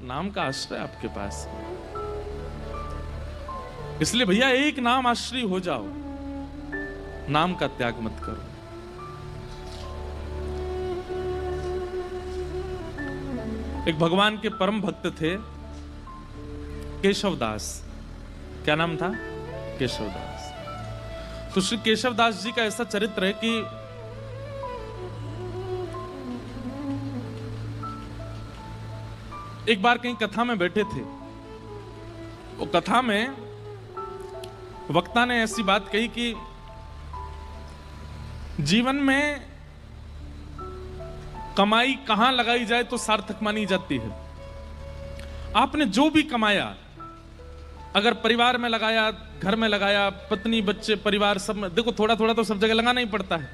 नाम का आश्रय आपके पास। इसलिए भैया एक नाम आश्रय हो जाओ, नाम का त्याग मत करो। एक भगवान के परम भक्त थे केशवदास। क्या नाम था? केशवदास। तो श्री केशवदास जी का ऐसा चरित्र है कि एक बार कहीं कथा में बैठे थे। वो कथा में वक्ता ने ऐसी बात कही कि जीवन में कमाई कहां लगाई जाए तो सार्थक मानी जाती है। आपने जो भी कमाया, अगर परिवार में लगाया, घर में लगाया, पत्नी बच्चे परिवार सब में, देखो थोड़ा थोड़ा तो सब जगह लगाना ही पड़ता है,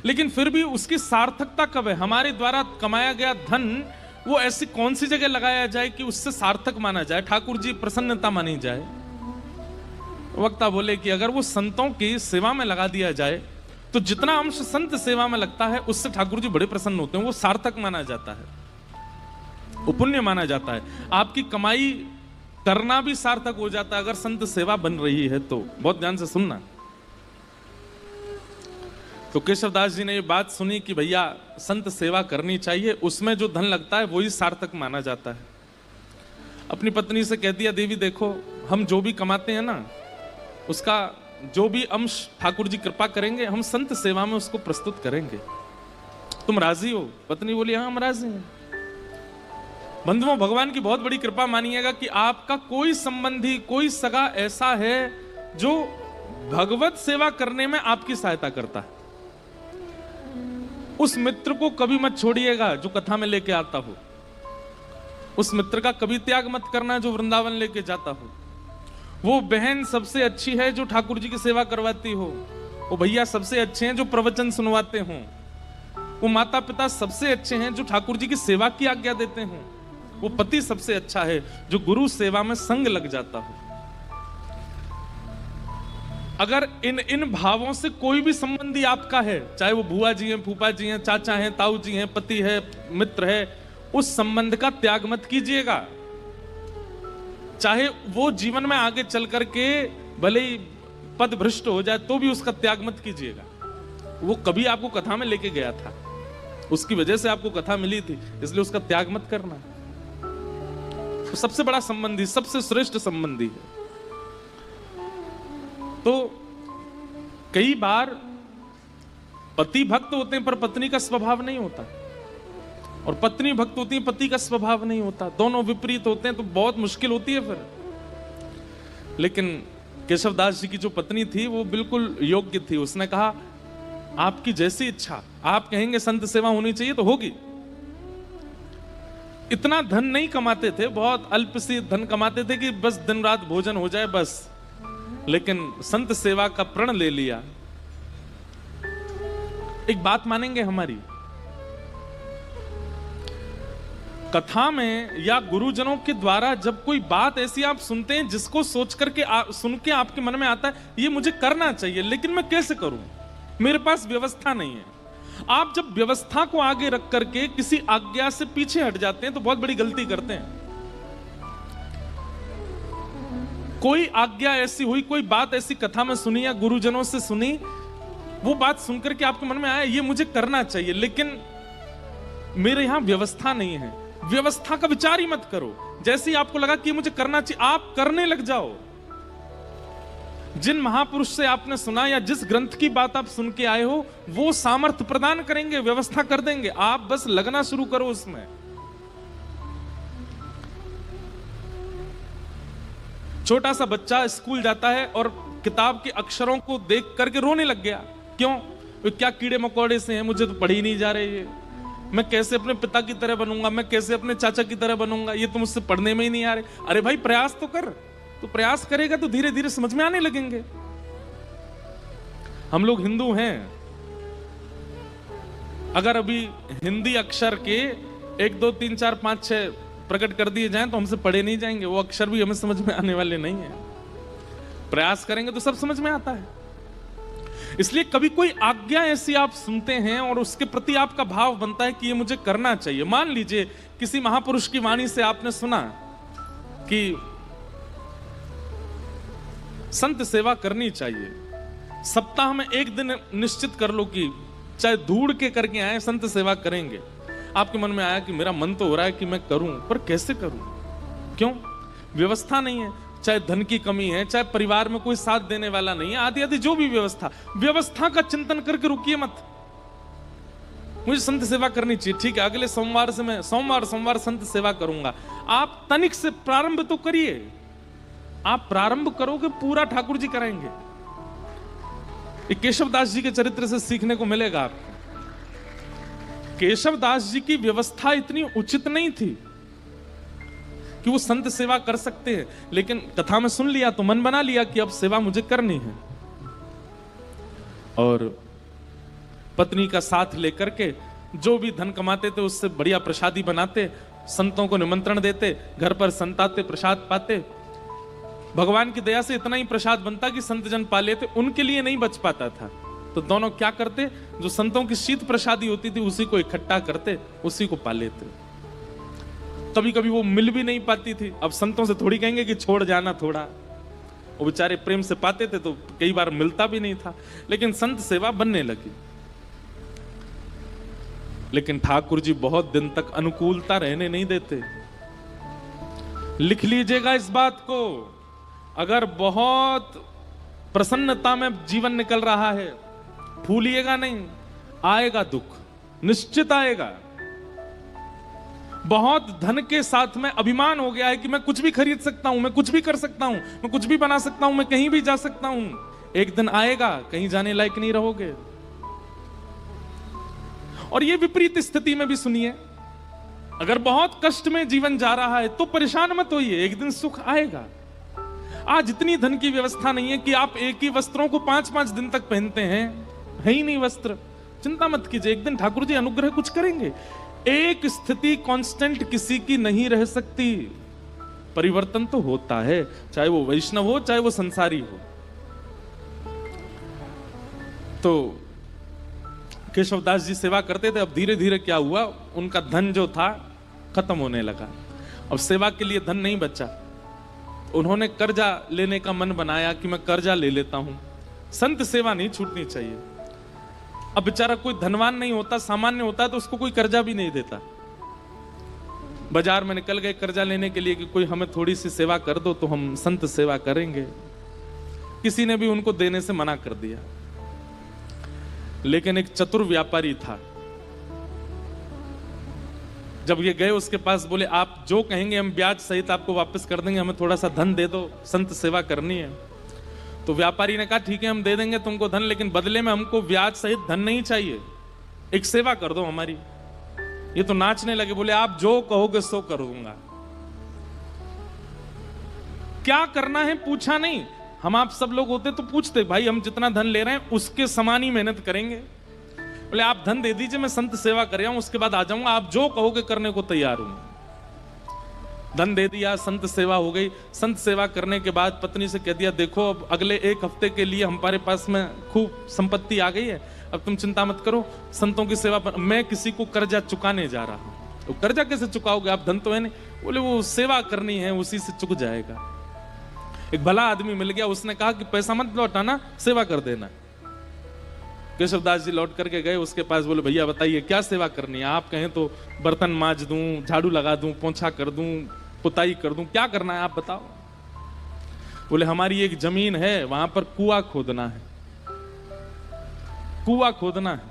लेकिन फिर भी उसकी सार्थकता कब है? हमारे द्वारा कमाया गया धन वो ऐसी कौन सी जगह लगाया जाए कि उससे सार्थक माना जाए, ठाकुर जी प्रसन्नता मानी जाए। वक्ता बोले कि अगर वो संतों की सेवा में लगा दिया जाए तो जितना अंश संत सेवा में लगता है उससे ठाकुर जी बड़े प्रसन्न होते हैं, वो सार्थक माना जाता है, वो पुण्य माना जाता है। आपकी कमाई करना भी सार्थक हो जाता है अगर संत सेवा बन रही है तो। बहुत ध्यान से सुनना। तो केशवदास जी ने ये बात सुनी कि भैया संत सेवा करनी चाहिए, उसमें जो धन लगता है वही सार्थक माना जाता है। अपनी पत्नी से कह दिया, देवी देखो हम जो भी कमाते हैं ना, उसका जो भी अंश ठाकुर जी कृपा करेंगे हम संत सेवा में उसको प्रस्तुत करेंगे। तुम राजी हो? पत्नी बोली हाँ हम राजी हैं। बंधुओं, भगवान की बहुत बड़ी कृपा मानिएगा कि आपका कोई संबंधी, कोई सगा ऐसा है जो भगवत सेवा करने में आपकी सहायता करता है। उस मित्र को कभी मत छोड़िएगा जो कथा में लेके आता हो। उस मित्र का कभी त्याग मत करना जो वृंदावन लेके जाता हो। वो बहन सबसे अच्छी है जो ठाकुर जी की सेवा करवाती हो। वो भैया सबसे अच्छे हैं जो प्रवचन सुनवाते हों। वो माता पिता सबसे अच्छे हैं जो ठाकुर जी की सेवा की आज्ञा देते हों। वो पति सबसे अच्छा है जो गुरु सेवा में संग लग जाता हो। अगर इन भावों से कोई भी संबंधी आपका है, चाहे वो बुआ जी हैं, फूफा जी हैं, चाचा हैं, ताऊ जी हैं, पति है, मित्र है, उस संबंध का त्याग मत कीजिएगा। चाहे वो जीवन में आगे चल करके भले ही पद भ्रष्ट हो जाए तो भी उसका त्याग मत कीजिएगा। वो कभी आपको कथा में लेके गया था, उसकी वजह से आपको कथा मिली थी, इसलिए उसका त्याग मत करना। तो सबसे बड़ा संबंधी, सबसे श्रेष्ठ संबंधी है। तो कई बार पति भक्त होते हैं पर पत्नी का स्वभाव नहीं होता, और पत्नी भक्त होती है, पति का स्वभाव नहीं होता। दोनों विपरीत होते हैं तो बहुत मुश्किल होती है फिर। लेकिन केशवदास जी की जो पत्नी थी वो बिल्कुल योग्य थी। उसने कहा आपकी जैसी इच्छा, आप कहेंगे संत सेवा होनी चाहिए तो होगी। इतना धन नहीं कमाते थे, बहुत अल्प सी धन कमाते थे कि बस दिन रात भोजन हो जाए बस, लेकिन संत सेवा का प्रण ले लिया। एक बात मानेंगे हमारी, कथा में या गुरुजनों के द्वारा जब कोई बात ऐसी आप सुनते हैं जिसको सोच करके सुन के आपके मन में आता है ये मुझे करना चाहिए, लेकिन मैं कैसे करूं, मेरे पास व्यवस्था नहीं है। आप जब व्यवस्था को आगे रख करके किसी आज्ञा से पीछे हट जाते हैं तो बहुत बड़ी गलती करते हैं। कोई आज्ञा ऐसी हुई, कोई बात ऐसी कथा में सुनी या गुरुजनों से सुनी, वो बात सुनकर के आपके मन में आया ये मुझे करना चाहिए, लेकिन मेरे यहां व्यवस्था नहीं है। व्यवस्था का विचार ही मत करो। जैसे ही आपको लगा कि मुझे करना चाहिए, आप करने लग जाओ। जिन महापुरुष से आपने सुना या जिस ग्रंथ की बात आप सुन के आए हो वो सामर्थ्य प्रदान करेंगे, व्यवस्था कर देंगे, आप बस लगना शुरू करो उसमें। छोटा सा बच्चा स्कूल जाता है और किताब के अक्षरों को देख करके रोने लग गया। क्यों? क्या कीड़े मकोड़े से हैं, मुझे तो पढ़ ही नहीं जा रहे ये, मैं कैसे अपने पिता की तरह बनूंगा, मैं कैसे अपने चाचा की तरह बनूंगा, ये तो मुझसे पढ़ने में ही नहीं आ रहे। अरे भाई प्रयास तो कर, तो प्रयास करेगा तो धीरे धीरे समझ में आने लगेंगे। हम लोग हिंदू हैं, अगर अभी हिंदी अक्षर के 1 2 3 4 5 6 प्रकट कर दिए जाएं तो हमसे पढ़े नहीं जाएंगे, वो अक्षर भी हमें समझ में आने वाले नहीं है। प्रयास करेंगे तो सब समझ में आता है। इसलिए कभी कोई आज्ञा ऐसी आप सुनते हैं और उसके प्रति आपका भाव बनता है कि ये मुझे करना चाहिए। मान लीजिए किसी महापुरुष की वाणी से आपने सुना कि संत सेवा करनी चाहिए, सप्ताह में एक दिन निश्चित कर लो कि चाहे ढूंढ के करके आए संत सेवा करेंगे। आपके मन में आया कि मेरा मन तो हो रहा है कि मैं करूं, पर कैसे करूं? क्यों? व्यवस्था नहीं है, चाहे धन की कमी है, चाहे परिवार में कोई साथ देने वाला नहीं है, आदि आदि जो भी व्यवस्था का चिंतन करके रुकिए मत। मुझे संत सेवा करनी चाहिए, ठीक है, अगले सोमवार से मैं सोमवार संत सेवा करूंगा। आप तनिक से प्रारंभ तो करिए। आप प्रारंभ करोगे, पूरा ठाकुर जी कराएंगे। केशव दास जी के चरित्र से सीखने को मिलेगा आपको। केशव दास जी की व्यवस्था इतनी उचित नहीं थी कि वो संत सेवा कर सकते हैं, लेकिन कथा में सुन लिया तो मन बना लिया कि अब सेवा मुझे करनी है, और पत्नी का साथ लेकर के जो भी धन कमाते थे उससे बढ़िया प्रसादी बनाते, संतों को निमंत्रण देते, घर पर संत आते, प्रसाद पाते। भगवान की दया से इतना ही प्रसाद बनता कि संत जन पा लेते, उनके लिए नहीं बच पाता था। तो दोनों क्या करते, जो संतों की शीत प्रसादी होती थी उसी को इकट्ठा करते, उसी को पा लेते। कभी कभी वो मिल भी नहीं पाती थी, अब संतों से थोड़ी कहेंगे कि छोड़ जाना थोड़ा, वो बेचारे प्रेम से पाते थे तो कई बार मिलता भी नहीं था, लेकिन संत सेवा बनने लगी। लेकिन ठाकुर जी बहुत दिन तक अनुकूलता रहने नहीं देते। लिख लीजिएगा इस बात को, अगर बहुत प्रसन्नता में जीवन निकल रहा है, भूलिएगा नहीं, आएगा दुख, निश्चित आएगा। बहुत धन के साथ में अभिमान हो गया है कि मैं कुछ भी खरीद सकता हूं, मैं कुछ भी कर सकता हूं, मैं कुछ भी बना सकता हूं, मैं कहीं भी जा सकता हूं। एक दिन आएगा, कहीं जाने लायक नहीं रहोगे। और ये विपरीत स्थिति में भी सुनिए, अगर बहुत कष्ट में जीवन जा रहा है तो परेशान मत होइए, एक दिन सुख आएगा। आज इतनी धन की व्यवस्था नहीं है कि आप एक ही वस्त्रों को 5-5 दिन तक पहनते हैं, है ही नहीं वस्त्र, चिंता मत कीजिए, एक दिन ठाकुर जी अनुग्रह कुछ करेंगे। एक स्थिति कांस्टेंट किसी की नहीं रह सकती, परिवर्तन तो होता है, चाहे वो वैष्णव हो चाहे वो संसारी हो। तो केशवदास जी सेवा करते थे, अब धीरे धीरे क्या हुआ, उनका धन जो था खत्म होने लगा, अब सेवा के लिए धन नहीं बचा। उन्होंने कर्जा लेने का मन बनाया कि मैं कर्जा ले लेता हूं, संत सेवा नहीं छूटनी चाहिए। अब बेचारा कोई धनवान नहीं होता, सामान्य होता तो उसको कोई कर्जा भी नहीं देता। बाजार में निकल गए कर्जा लेने के लिए कि कोई हमें थोड़ी सी सेवा कर दो तो हम संत सेवा करेंगे, किसी ने भी उनको देने से मना कर दिया। लेकिन एक चतुर व्यापारी था, जब ये गए उसके पास, बोले आप जो कहेंगे हम ब्याज सहित आपको वापस कर देंगे, हमें थोड़ा सा धन दे दो, संत सेवा करनी है। तो व्यापारी ने कहा ठीक है हम दे देंगे तुमको धन, लेकिन बदले में हमको ब्याज सहित धन नहीं चाहिए, एक सेवा कर दो हमारी। ये तो नाचने लगे, बोले आप जो कहोगे सो कर दूंगा। क्या करना है पूछा नहीं, हम आप सब लोग होते तो पूछते, भाई हम जितना धन ले रहे हैं उसके समान ही मेहनत करेंगे। बोले आप धन दे दीजिए, मैं संत सेवा कर रहा हूं, उसके बाद आ जाऊंगा, आप जो कहोगे करने को तैयार हूं। धन दे दिया, संत सेवा हो गई। संत सेवा करने के बाद पत्नी से कह दिया देखो अब अगले 1 हफ्ते के लिए हमारे पास में खूब संपत्ति आ गई है, अब तुम चिंता मत करो, संतों की सेवा पर मैं किसी को कर्जा चुकाने जा रहा हूं। तो कर्जा कैसे चुकाओगे, आप धन तो है नहीं। बोले वो सेवा करनी है, उसी से चुक जाएगा। एक भला आदमी मिल गया, उसने कहा कि पैसा मत लौटाना, सेवा कर देना। केशवदास जी लौट करके गए उसके पास, बोले भैया बताइए क्या सेवा करनी है, आप कहें तो बर्तन मांज दूं, झाड़ू लगा दूं, पोंछा कर दूं, पुताई कर दूं, क्या करना है आप बताओ। बोले हमारी एक जमीन है, वहां पर कुआं खोदना है। कुआं खोदना है,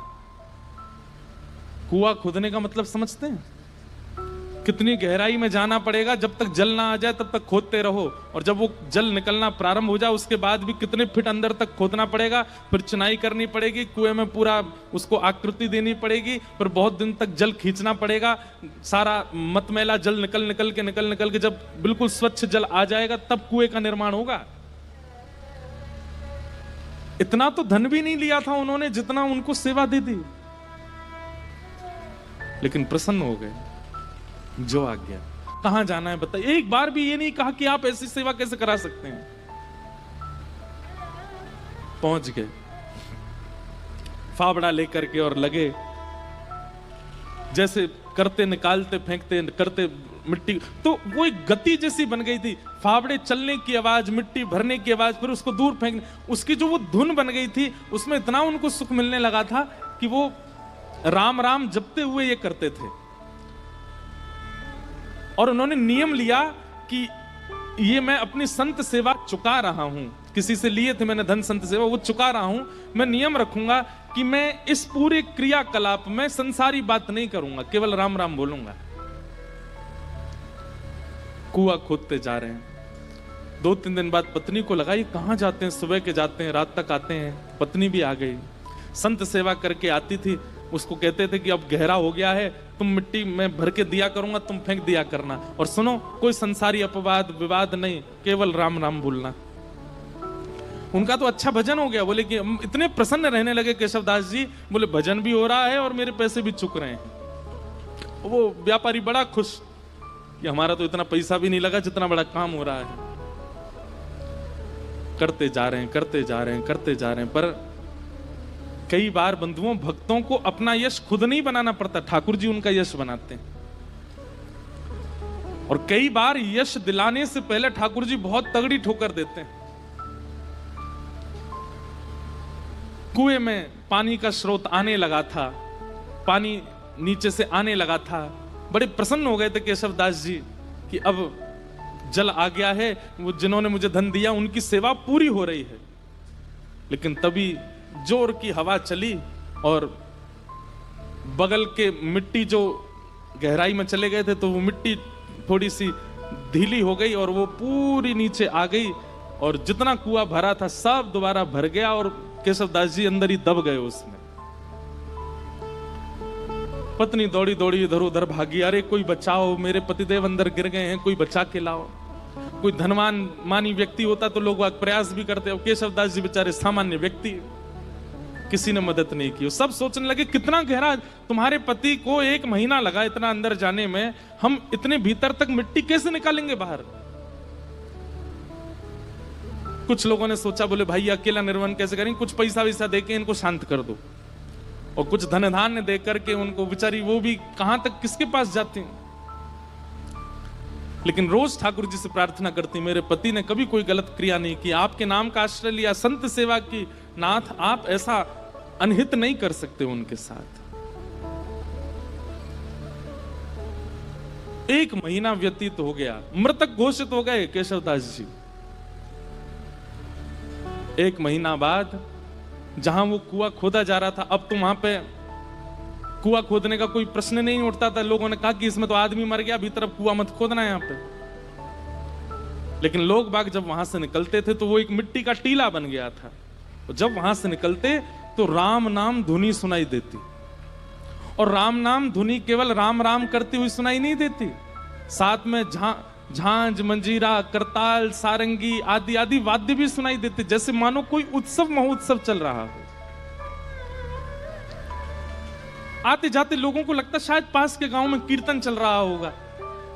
कुआं खोदने का मतलब समझते हैं, कितनी गहराई में जाना पड़ेगा, जब तक जल ना आ जाए तब तक खोदते रहो, और जब वो जल निकलना प्रारंभ हो जाए उसके बाद भी कितने फीट अंदर तक खोदना पड़ेगा, फिर चिनाई करनी पड़ेगी, कुएं में पूरा उसको आकृति देनी पड़ेगी, फिर बहुत दिन तक जल खींचना पड़ेगा, सारा मतमैला जल निकल के जब बिल्कुल स्वच्छ जल आ जाएगा तब कुएं का निर्माण होगा। इतना तो धन भी नहीं लिया था उन्होंने जितना उनको सेवा दे दी, लेकिन प्रसन्न हो गए। जो आ गया, कहां जाना है बताइए, एक बार भी ये नहीं कहा कि आप ऐसी सेवा कैसे करा सकते हैं। पहुंच गए। फावड़ा लेकर के और लगे, जैसे करते निकालते फेंकते करते मिट्टी, तो वो एक गति जैसी बन गई थी। फावड़े चलने की आवाज, मिट्टी भरने की आवाज, फिर उसको दूर फेंकने, उसकी जो वो धुन बन गई थी, उसमें इतना उनको सुख मिलने लगा था कि वो राम राम जपते हुए ये करते थे। और उन्होंने नियम लिया कि ये मैं अपनी संत सेवा चुका रहा हूं, किसी से लिए थे मैंने धन संत सेवा, वो चुका रहा हूं। मैं नियम रखूंगा कि मैं इस पूरे क्रियाकलाप में संसारी बात नहीं करूंगा, केवल राम राम बोलूंगा। कुआं खोदते जा रहे हैं। 2-3 दिन बाद पत्नी को लगा ये कहां जाते हैं, सुबह के जाते हैं, रात तक आते हैं। पत्नी भी आ गई, संत सेवा करके आती थी। उसको कहते थे कि अब गहरा हो गया है, तुम मिट्टी में भर के दिया करूंगा, तुम फेंक दिया करना, और सुनो कोई संसारी अपवाद विवाद नहीं, केवल राम राम बोलना। उनका तो अच्छा भजन हो गया। बोले कि इतने प्रसन्न रहने लगे केशवदास जी, बोले भजन भी हो रहा है और मेरे पैसे भी चुक रहे हैं। वो व्यापारी बड़ा खुश कि हमारा तो इतना पैसा भी नहीं लगा जितना बड़ा काम हो रहा है। करते जा रहे हैं, करते जा रहे हैं, करते जा रहे हैं। पर कई बार बंधुओं, भक्तों को अपना यश खुद नहीं बनाना पड़ता, ठाकुर जी उनका यश बनाते हैं। और कई बार यश दिलाने से पहले ठाकुर जी बहुत तगड़ी ठोकर देते हैं। कुएं में पानी का स्रोत आने लगा था, पानी नीचे से आने लगा था। बड़े प्रसन्न हो गए थे केशवदास जी कि अब जल आ गया है, वो जिन्होंने मुझे धन दिया उनकी सेवा पूरी हो रही है। लेकिन तभी जोर की हवा चली और बगल के मिट्टी जो गहराई में चले गए थे, तो वो मिट्टी थोड़ी सी ढीली हो गई और वो पूरी नीचे आ गई, और जितना कुआं भरा था सब दोबारा भर गया और केशवदास जी अंदर ही दब गए उसमें। पत्नी दौड़ी दौड़ी इधर उधर भागी, अरे कोई बचाओ, मेरे पतिदेव अंदर गिर गए हैं, कोई बचा के लाओ। कोई धनवान मानी व्यक्ति होता तो लोग प्रयास भी करते, और केशवदास जी बेचारे सामान्य व्यक्ति, किसी ने मदद नहीं की। सब सोचने लगे कितना गहरा, तुम्हारे पति को 1 महीना लगा इतना अंदर जाने में, हम इतने भीतर तक मिट्टी कैसे निकालेंगे बाहर। कुछ लोगों ने सोचा, बोले भाई अकेला निर्वन कैसे करेंगे, कुछ पैसा वैसा देके इनको शांत कर दो, और कुछ धन धान्य दे करके उनको, बेचारी वो भी कहां तक किसके पास जाती हैं। लेकिन रोज ठाकुर जी से प्रार्थना करती, मेरे पति ने कभी कोई गलत क्रिया नहीं की, आपके नाम का आश्रय लिया, संत सेवा की, नाथ आप ऐसा अनहित नहीं कर सकते उनके साथ। 1 महीना व्यतीत हो गया, मृतक घोषित हो गए केशवदास जी। 1 महीना बाद जहां वो कुआं खोदा जा रहा था, अब तो वहां पे कुआं खोदने का कोई प्रश्न नहीं उठता था। लोगों ने कहा कि इसमें तो आदमी मर गया भीतर, अब कुआं मत खोदना यहां पे। लेकिन लोग बाग जब वहां से निकलते थे तो वो एक मिट्टी का टीला बन गया था। जब वहां से निकलते तो राम नाम धुनी सुनाई देती, और राम नाम धुनी केवल राम राम करती हुई सुनाई नहीं देती, साथ में झांझ, मंजीरा, करताल, सारंगी आदि आदि वाद्य भी सुनाई देते, जैसे मानो कोई उत्सव महोत्सव चल रहा हो। आते जाते लोगों को लगता शायद पास के गांव में कीर्तन चल रहा होगा।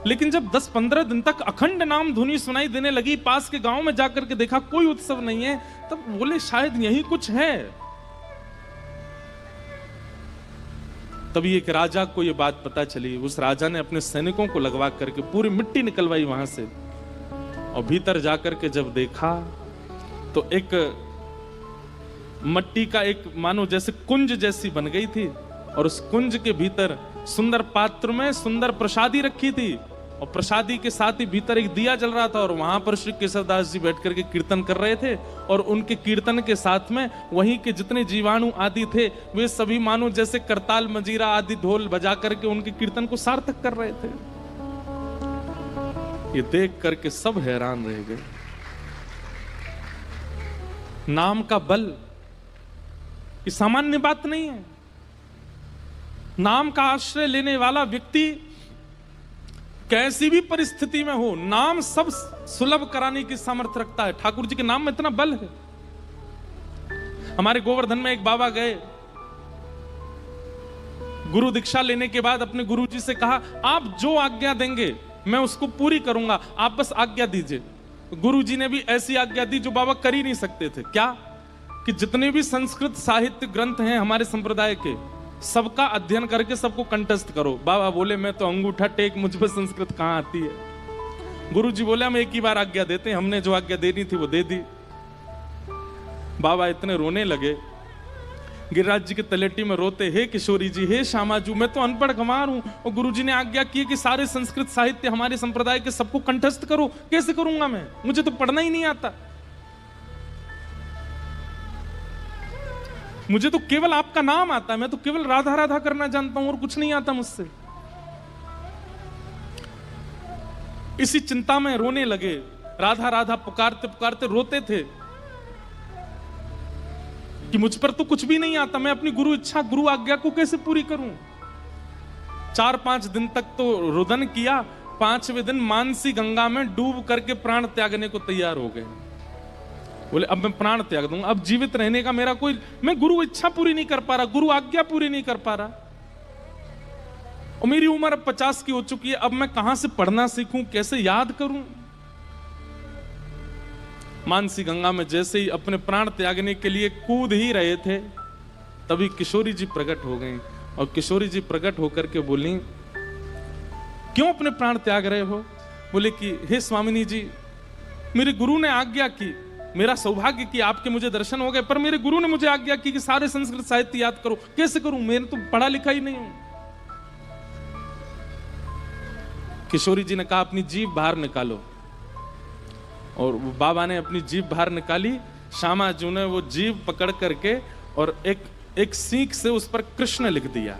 लेकिन जब 10-15 दिन तक अखंड नाम धुनी सुनाई देने लगी, पास के गांव में जाकर के देखा कोई उत्सव नहीं है, तब बोले शायद यही कुछ है। तभी एक राजा को यह बात पता चली। उस राजा ने अपने सैनिकों को लगवा करके पूरी मिट्टी निकलवाई वहां से, और भीतर जाकर के जब देखा तो एक मट्टी का एक मानो जैसे कुंज जैसी बन गई थी, और उस कुंज के भीतर सुंदर पात्र में सुंदर प्रसादी रखी थी, और प्रसादी के साथ ही भीतर एक दिया जल रहा था, और वहां पर श्री केशवदास जी बैठ करके कीर्तन कर रहे थे, और उनके कीर्तन के साथ में वहीं के जितने जीवाणु आदि थे वे सभी मानो जैसे करताल, मजीरा आदि ढोल बजा करके उनके कीर्तन को सार्थक कर रहे थे। ये देख करके सब हैरान रह गए। नाम का बल ये सामान्य बात नहीं है। नाम का आश्रय लेने वाला व्यक्ति कैसी भी परिस्थिति में हो, नाम सब सुलभ कराने की सामर्थ्य रखता है। ठाकुर जी के नाम में इतना बल है। हमारे गोवर्धन में एक बाबा गए, गुरु दीक्षा लेने के बाद अपने गुरु जी से कहा, आप जो आज्ञा देंगे मैं उसको पूरी करूंगा, आप बस आज्ञा दीजिए। गुरु जी ने भी ऐसी आज्ञा दी जो बाबा कर ही नहीं सकते थे। क्या? कि जितने भी संस्कृत साहित्य ग्रंथ हैं हमारे संप्रदाय के, सबका अध्ययन करके सबको कंठस्थ करो। बाबा बोले मैं तो अंगूठा टेक, मुझ पर संस्कृत कहाँ आती है। गुरुजी बोले हम एक ही बार आज्ञा देते हैं, हमने जो आज्ञा देनी थी वो दे दी। बाबा इतने रोने लगे, गिरिराज जी के तलेटी में रोते, हे किशोरी जी, हे श्यामाजू, मैं तो अनपढ़ गंवार हूं और गुरुजी ने आज्ञा की कि सारे संस्कृत साहित्य हमारे संप्रदाय के सबको कंठस्थ करो। कैसे करूंगा मैं, मुझे तो पढ़ना ही नहीं आता, मुझे तो केवल आपका नाम आता है, मैं तो केवल राधा राधा करना जानता हूं और कुछ नहीं आता मुझसे। इसी चिंता में रोने लगे, राधा राधा पुकारते पुकारते रोते थे कि मुझ पर तो कुछ भी नहीं आता, मैं अपनी गुरु इच्छा गुरु आज्ञा को कैसे पूरी करूं। 4-5 दिन तक तो रुदन किया, 5वें दिन मानसी गंगा में डूब करके प्राण त्यागने को तैयार हो गए। बोले अब मैं प्राण त्याग दूंगा, अब जीवित रहने का मेरा कोई, मैं गुरु इच्छा पूरी नहीं कर पा रहा, गुरु आज्ञा पूरी नहीं कर पा रहा, और मेरी उम्र अब 50 की हो चुकी है, अब मैं कहां से पढ़ना सीखूं, कैसे याद करूं। मानसी गंगा में जैसे ही अपने प्राण त्यागने के लिए कूद ही रहे थे, तभी किशोरी जी प्रकट हो गई। और किशोरी जी प्रकट होकर के बोली, क्यों अपने प्राण त्याग रहे हो। बोले कि हे स्वामिनी जी, मेरे गुरु ने आज्ञा की, मेरा सौभाग्य कि आपके मुझे दर्शन हो गए, पर मेरे गुरु ने मुझे आज्ञा की कि सारे संस्कृत साहित्य याद करो, कैसे करूं, मैंने तो पढ़ा लिखा ही नहीं हूं। किशोरी जी ने कहा अपनी जीभ बाहर निकालो, और बाबा ने अपनी जीभ बाहर निकाली। श्यामाजू ने वो जीभ पकड़ करके और एक सीख से उस पर कृष्ण लिख दिया,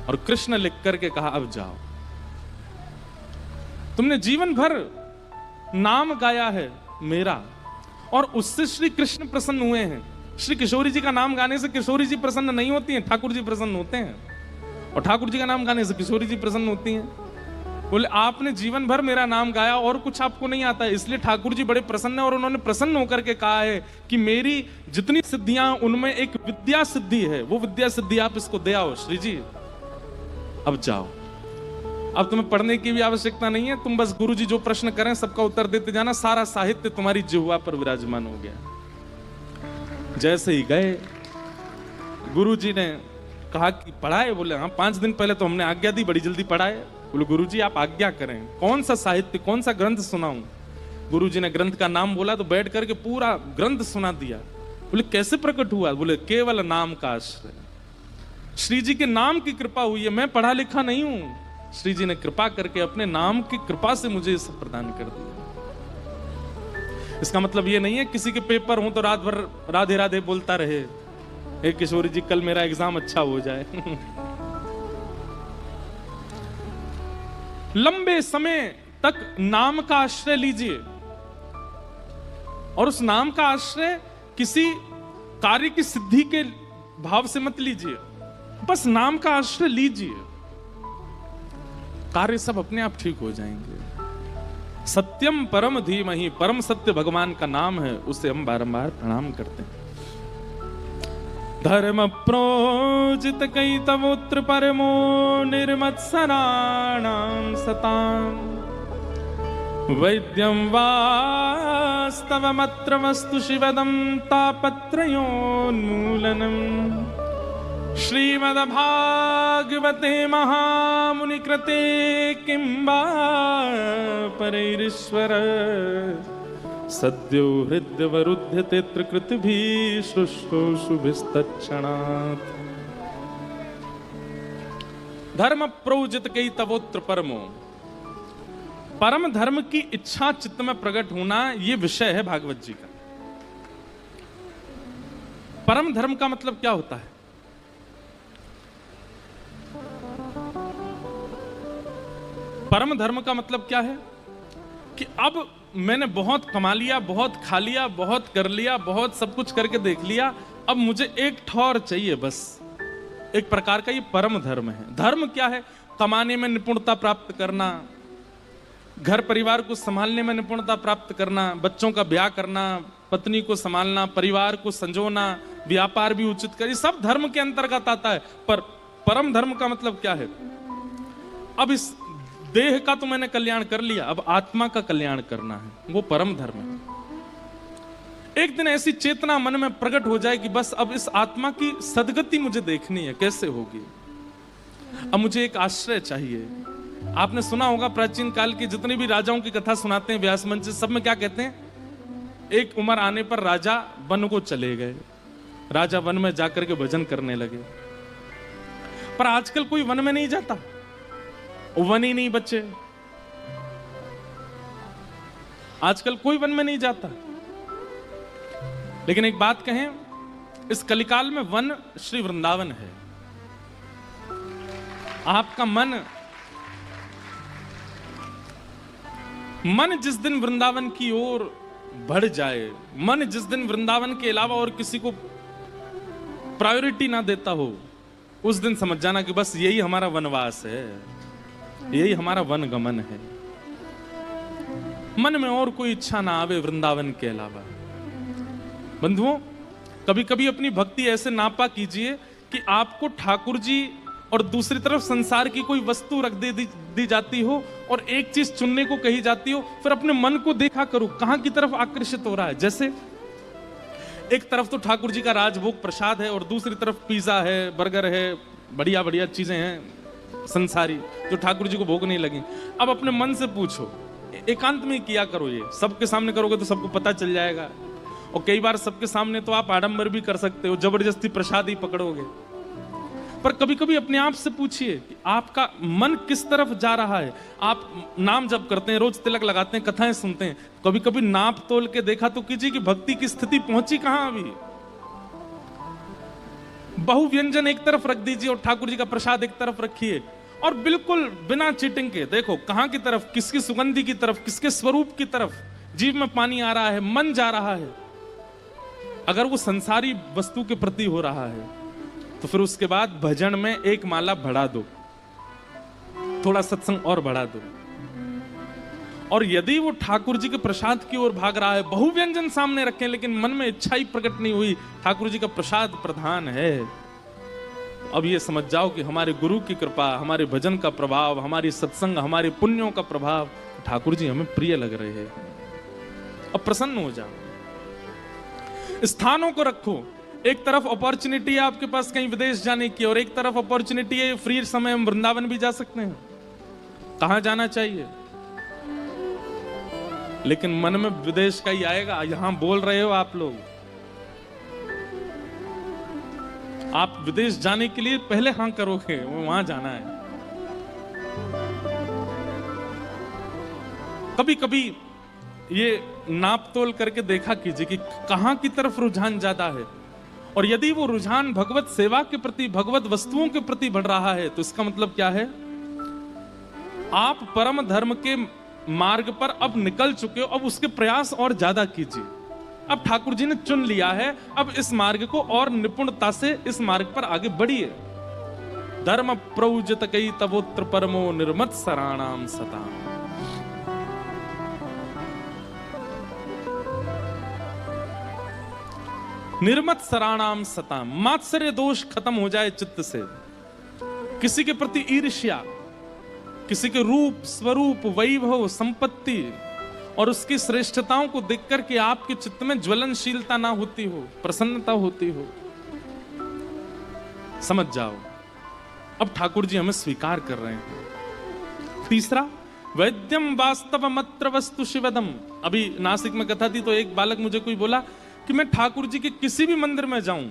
और कृष्ण लिख करके कहा अब जाओ, तुमने जीवन भर नाम गाया है मेरा, और उससे श्री कृष्ण प्रसन्न हुए हैं। श्री किशोरी जी का नाम गाने से किशोरी जी प्रसन्न नहीं होती हैं, ठाकुर जी प्रसन्न होते हैं, और ठाकुर जी का नाम गाने से किशोरी जी प्रसन्न होती हैं। बोले आपने जीवन भर मेरा नाम गाया और कुछ आपको नहीं आता है, इसलिए ठाकुर जी बड़े प्रसन्न है, और उन्होंने प्रसन्न होकर के कहा है कि मेरी जितनी सिद्धियां उनमें एक विद्या सिद्धि है, वो विद्या सिद्धि आप इसको दे आओ श्री जी, अब जाओ, अब तुम्हें पढ़ने की भी आवश्यकता नहीं है, तुम बस गुरु जी जो प्रश्न करें सबका उत्तर देते जाना, सारा साहित्य तुम्हारी जिह्वा पर विराजमान हो गया। जैसे ही गए, गुरु जी ने कहा कि पढ़ाए। बोले हाँ, 5 दिन पहले तो हमने आज्ञा दी, बड़ी जल्दी पढ़ाए। बोले गुरुजी आप आज्ञा करें, कौन सा साहित्य, कौन सा ग्रंथ सुनाऊं। गुरुजी ने ग्रंथ का नाम बोला तो बैठ करके पूरा ग्रंथ सुना दिया। बोले कैसे प्रकट हुआ। बोले केवल नाम का आश्रय, श्री जी के नाम की कृपा हुई है, मैं पढ़ा लिखा नहीं हूं, श्री जी ने कृपा करके अपने नाम की कृपा से मुझे ये सब प्रदान कर दिया। इसका मतलब ये नहीं है किसी के पेपर हो तो रात भर राधे राधे बोलता रहे, हे किशोरी जी कल मेरा एग्जाम अच्छा हो जाए। लंबे समय तक नाम का आश्रय लीजिए, और उस नाम का आश्रय किसी कार्य की सिद्धि के भाव से मत लीजिए, बस नाम का आश्रय लीजिए, कार्य सब अपने आप ठीक हो जाएंगे। सत्यम परम धीमहि, परम सत्य भगवान का नाम है, उसे हम बारंबार प्रणाम करते हैं। धर्म प्रोजित कई तवोत्र परमो निर्मत्सराणां सतां, वैद्यं वास्तवमत्र वस्तु शिवदं तापत्रयोन्मूलनम्। श्रीमद्भागवते महामुनिकृते किं वा परैरीश्वर, सद्यो हृद्यवरुध्यते त्रिकृतिभिः शुश्रूषुभिस्तत्क्षणात्। धर्म प्रोजित कई तवोत्र परमो, परम धर्म की इच्छा चित्त में प्रकट होना, ये विषय है भागवत जी का। परम धर्म का मतलब क्या होता है। परम धर्म का मतलब क्या है कि अब मैंने बहुत कमा लिया, बहुत खा लिया, बहुत कर लिया, बहुत सब कुछ करके देख लिया, अब मुझे एक ठौर चाहिए बस। एक प्रकार का ये परम धर्म है। धर्म क्या है? कमाने में निपुणता प्राप्त करना, घर परिवार को संभालने में निपुणता प्राप्त करना, बच्चों का ब्याह करना, पत्नी को संभालना, परिवार को संजोना, व्यापार भी उचित कर, ये सब धर्म के अंतर्गत आता है। पर परम धर्म का मतलब क्या है? अब इस देह का तो मैंने कल्याण कर लिया, अब आत्मा का कल्याण करना है, वो परम धर्म है। एक दिन ऐसी चेतना मन में प्रकट हो जाए कि बस अब इस आत्मा की सदगति मुझे देखनी है, कैसे होगी, अब मुझे एक आश्रय चाहिए। आपने सुना होगा प्राचीन काल के जितने भी राजाओं की कथा सुनाते हैं व्यास मंच से, सब में क्या कहते हैं, एक उम्र आने पर राजा वन को चले गए, राजा वन में जाकर के भजन करने लगे। पर आजकल कोई वन में नहीं जाता, वन ही नहीं बचे, आजकल कोई वन में नहीं जाता। लेकिन एक बात कहें, इस कलिकाल में वन श्री वृंदावन है। आपका मन जिस दिन वृंदावन की ओर बढ़ जाए, मन जिस दिन वृंदावन के अलावा और किसी को प्रायोरिटी ना देता हो, उस दिन समझ जाना कि बस यही हमारा वनवास है, यही हमारा वन गमन है। मन में और कोई इच्छा ना आवे वृंदावन के अलावा। बंधुओं, कभी कभी अपनी भक्ति ऐसे नापा कीजिए कि आपको ठाकुर जी और दूसरी तरफ संसार की कोई वस्तु रख दी जाती हो और एक चीज चुनने को कही जाती हो, फिर अपने मन को देखा करो कहां की तरफ आकर्षित हो रहा है। जैसे एक तरफ तो ठाकुर जी का राजभोग प्रसाद है और दूसरी तरफ पिज्जा है, बर्गर है, बढ़िया बढ़िया चीजें हैं संसारी जो ठाकुर जी को भोग नहीं लगी। अब अपने मन से पूछो, एकांत में किया करो, ये सबके सामने करोगे तो सबको पता चल जाएगा, और कई बार सबके सामने तो आप आडंबर भी कर सकते हो, जबरदस्ती प्रसाद ही पकड़ोगे। पर कभी कभी अपने आप से पूछिए कि आपका मन किस तरफ जा रहा है। आप नाम जप करते हैं, रोज तिलक लगाते हैं, कथाएं सुनते हैं, कभी कभी नाप तोल के देखा तो कीजिए कि भक्ति की स्थिति पहुंची कहां। अभी बहु व्यंजन एक तरफ रख दीजिए और ठाकुर जी का प्रसाद एक तरफ रखिए, और बिल्कुल बिना चीटिंग के देखो कहां की तरफ, किसकी सुगंधि की तरफ, किसके स्वरूप की तरफ जीव में पानी आ रहा है, मन जा रहा है। अगर वो संसारी वस्तु के प्रति हो रहा है तो फिर उसके बाद भजन में एक माला बढ़ा दो, थोड़ा सत्संग और बढ़ा दो। और यदि वो ठाकुर जी के प्रसाद की ओर भाग रहा है, बहु व्यंजन सामने रखें लेकिन मन में इच्छा ही प्रकट नहीं हुई, ठाकुर जी का प्रसाद प्रधान है, अब ये समझ जाओ कि हमारे गुरु की कृपा, हमारे भजन का प्रभाव, हमारी सत्संग, हमारे पुण्यों का प्रभाव, ठाकुर जी हमें प्रिय लग रहे हैं। अब प्रसन्न हो जाओ। स्थानों को रखो, एक तरफ अपॉर्चुनिटी है आपके पास कहीं विदेश जाने की, और एक तरफ अपॉर्चुनिटी है फ्री समय हम वृंदावन भी जा सकते हैं। कहां जाना चाहिए? लेकिन मन में विदेश का ही आएगा। यहां बोल रहे हो आप लोग, आप विदेश जाने के लिए पहले हां करोगे, वहां जाना है। कभी कभी ये नाप तोल करके देखा कीजिए कि कहां की तरफ रुझान ज्यादा है, और यदि वो रुझान भगवत सेवा के प्रति, भगवत वस्तुओं के प्रति बढ़ रहा है तो इसका मतलब क्या है? आप परम धर्म के मार्ग पर अब निकल चुके हो, अब उसके प्रयास और ज्यादा कीजिए। अब ठाकुर जी ने चुन लिया है, अब इस मार्ग को और निपुणता से इस मार्ग पर आगे बढ़िए। धर्म प्रौजत कई तवोत्र परमो निर्मत सराणाम सताम। निर्मत सराणाम सताम, मात्सर्य दोष खत्म हो जाए चित्त से। किसी के प्रति ईर्ष्या, किसी के रूप, स्वरूप, वैभव, संपत्ति और उसकी श्रेष्ठताओं को देखकर के आपके चित्त में ज्वलनशीलता ना होती हो, प्रसन्नता होती हो, समझ जाओ अब ठाकुर जी हमें स्वीकार कर रहे हैं। तीसरा, वैद्यम वास्तव मत्र वस्तु शिवदम। अभी नासिक में कथा थी तो एक बालक मुझे कोई बोला कि मैं ठाकुर जी के किसी भी मंदिर में जाऊं,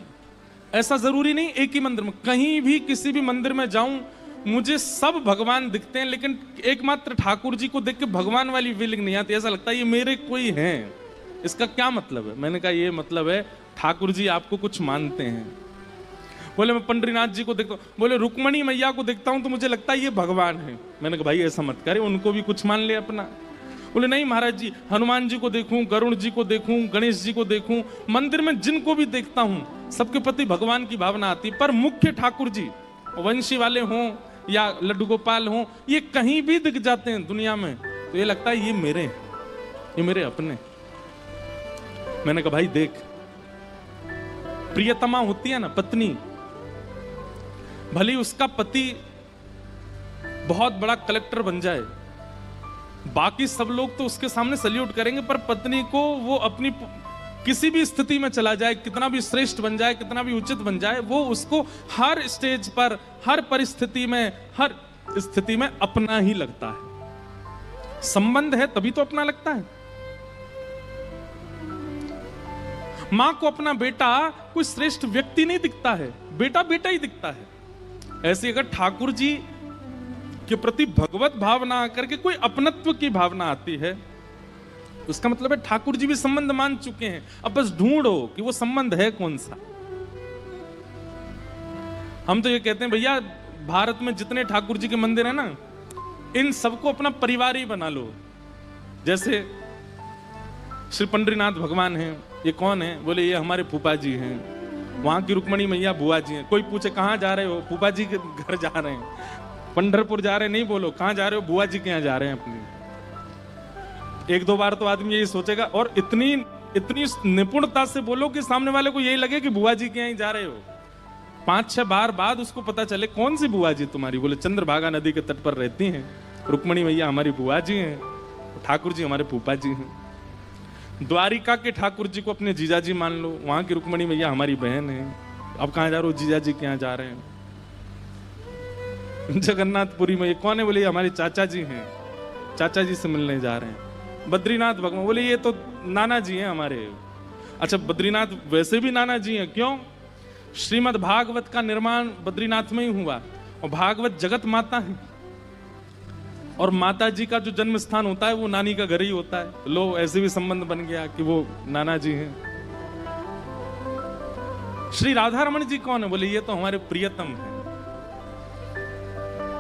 ऐसा जरूरी नहीं एक ही मंदिर में, कहीं भी किसी भी मंदिर में जाऊं, मुझे सब भगवान दिखते हैं लेकिन एकमात्र ठाकुर जी को देख के भगवान वाली फीलिंग नहीं आती, ऐसा लगता है ये मेरे कोई हैं। इसका क्या मतलब है? मैंने कहा ये मतलब है ठाकुर जी आपको कुछ मानते हैं। बोले मैं पंडरीनाथ जी को देखता हूँ, बोले रुक्मणी मैया को देखता हूं तो मुझे लगता है ये भगवान है। मैंने कहा भाई ऐसा मत करे, उनको भी कुछ मान ले अपना। बोले नहीं महाराज जी, हनुमान जी को देखूं, गरुण जी को देखूं, गणेश जी को देखूं, मंदिर में जिनको भी देखता हूं सबके प्रति भगवान की भावना आती, पर मुख्य ठाकुर जी, वंशी वाले हों या लड्डू गोपाल हों, ये कहीं भी दिख जाते हैं दुनिया में तो ये लगता है ये मेरे अपने। मैंने कहा भाई देख, प्रियतमा होती है ना पत्नी, भले उसका पति बहुत बड़ा कलेक्टर बन जाए, बाकी सब लोग तो उसके सामने सल्यूट करेंगे, पर पत्नी को वो अपनी किसी भी स्थिति में चला जाए, कितना भी श्रेष्ठ बन जाए, कितना भी उचित बन जाए, वो उसको हर स्टेज पर, हर परिस्थिति में, हर स्थिति में अपना ही लगता है। संबंध है तभी तो अपना लगता है। मां को अपना बेटा कोई श्रेष्ठ व्यक्ति नहीं दिखता है, बेटा बेटा ही दिखता है। ऐसे अगर ठाकुर जी के प्रति भगवत भावना आकर के कोई अपनत्व की भावना आती है, उसका मतलब है ठाकुर जी भी संबंध मान चुके हैं। अब बस ढूंढो कि वो संबंध है कौन सा। हम तो ये कहते हैं भैया भारत में जितने ठाकुर जी के मंदिर है ना, इन सबको अपना परिवार ही बना लो। जैसे श्री पंडरीनाथ भगवान हैं, ये कौन है? बोले ये हमारे फूफा जी हैं। वहां की रुक्मणी मैया बुआ जी हैं। कोई पूछे कहां जा रहे हो? फूफा जी के घर जा रहे हैं। पंढरपुर जा रहे हैं, नहीं बोलो कहां जा रहे हो? बुआ जी के यहाँ जा रहे हैं अपनी। एक दो बार तो आदमी यही सोचेगा, और इतनी निपुणता से बोलो कि सामने वाले को यही लगे कि बुआ जी के यहाँ जा रहे हो। 5-6 बार बाद उसको पता चले कौन सी बुआ जी तुम्हारी? बोले चंद्रभागा नदी के तट पर रहती हैं, रुक्मणी मैया हमारी बुआ जी हैं, ठाकुर जी हमारे फूफा जी हैं। द्वारिका के ठाकुर जी को अपने जीजा जी मान लो, वहां की रुक्मणी मैया हमारी बहन है। अब कहां जा रहे हो? जीजा जी के यहाँ जा रहे हैं। जगन्नाथपुरी में ये कौन है? बोले ये हमारे चाचा जी हैं, चाचा जी से मिलने जा रहे हैं। बद्रीनाथ भगवान, बोले ये तो नाना जी हैं हमारे। अच्छा बद्रीनाथ वैसे भी नाना जी हैं, क्यों? श्रीमद् भागवत का निर्माण बद्रीनाथ में ही हुआ, और भागवत जगत माता है, और माता जी का जो जन्म स्थान होता है वो नानी का घर ही होता है। लो ऐसे भी संबंध बन गया कि वो नाना जी हैं। श्री राधा रमण जी कौन है? बोले ये तो हमारे प्रियतम हैं।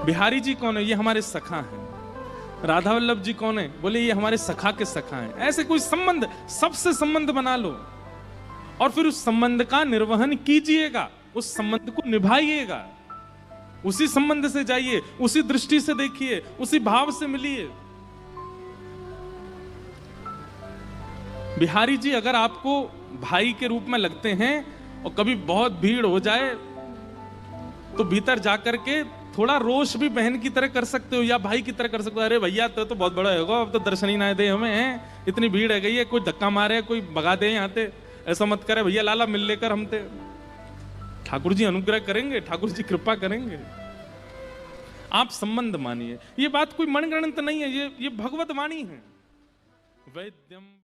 बिहारी जी कौन है? ये हमारे सखा हैं। राधा वल्लभ जी कौन है? बोले ये हमारे सखा के सखा हैं। ऐसे कोई संबंध, सबसे संबंध बना लो, और फिर उस संबंध का निर्वहन कीजिएगा, उस संबंध को निभाइएगा, उसी संबंध से जाइए, उसी दृष्टि से देखिए, उसी भाव से मिलिए। बिहारी जी अगर आपको भाई के रूप में लगते हैं और कभी बहुत भीड़ हो जाए तो भीतर जाकर के थोड़ा रोष भी बहन की तरह कर सकते हो या भाई की तरह कर सकते हो। अरे भैया तो बहुत बड़ा होगा, अब तो दर्शन ही ना दे हमें, इतनी भीड़ है गई है, कोई धक्का मारे, कोई भगा दे यहाँ ते, ऐसा मत करे भैया, लाला मिल लेकर हमते। ठाकुर जी अनुग्रह करेंगे, ठाकुर जी कृपा करेंगे। आप संबंध मानिए। ये बात कोई मनगणंत नहीं है, ये भगवत वाणी है। वैद्यम